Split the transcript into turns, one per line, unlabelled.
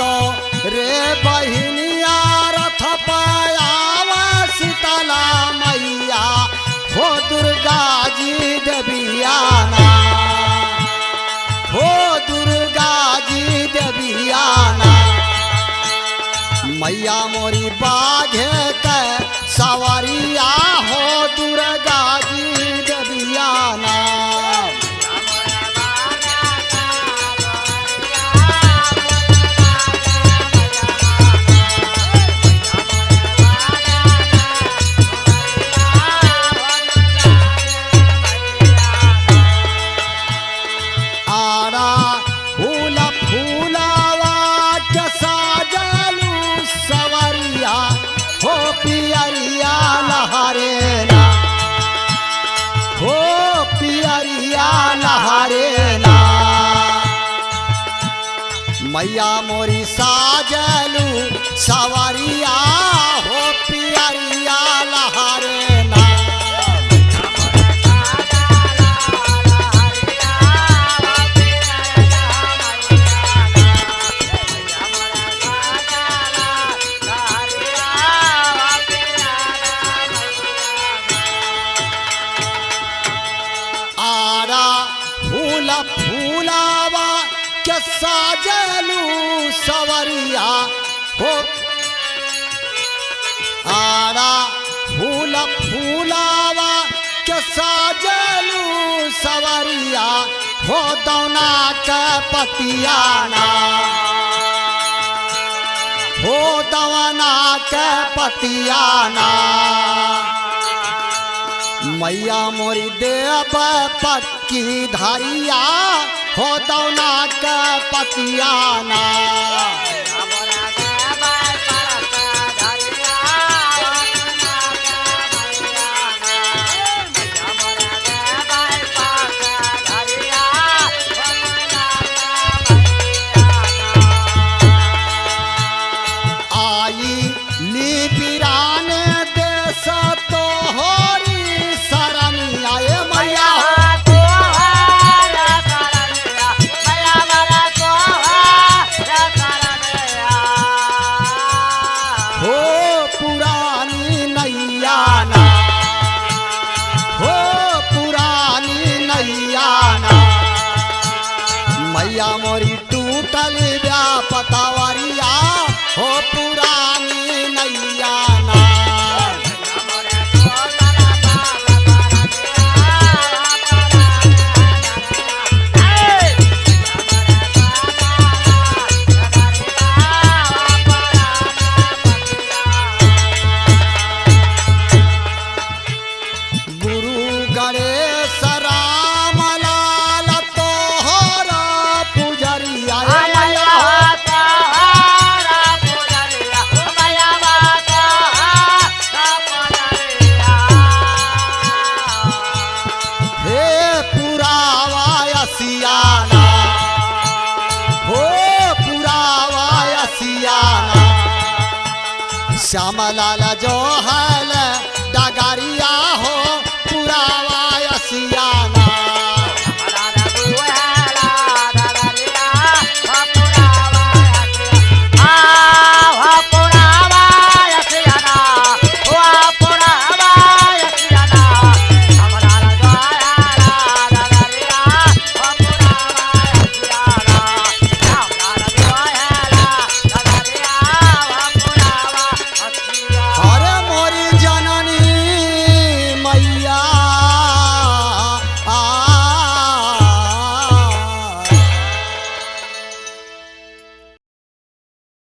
तो रे बहिनिया रथ पायावा शीतला मैया हो दुर्गा जी देवियाना हो दुर्गा जी देवियाना मैया मोरी बाघे के सवरिया हो दुर्गा जी देवियाना मैया मोरी साजलू सवरिया हो पियरिया लहरे ना आरा फूल फूलावा के साजलू सवरिया हो आरा फूल फूलावा के साजलू सवरिया हो दौना के पतियाना हो दवना के पतियाना मैया मोरी देव पक्की धरिया हो दौना के पतियाना आई ली बिराने देश तो होरी सरनिया मैया मैया मोरी टूटल व्यापतवरिया हो पुरानी नैया ना गुरु गणेश राम लाल तोहरा पुजरिया हे पुरावा सियाना हो पुरावा सियाना श्यामलाल जो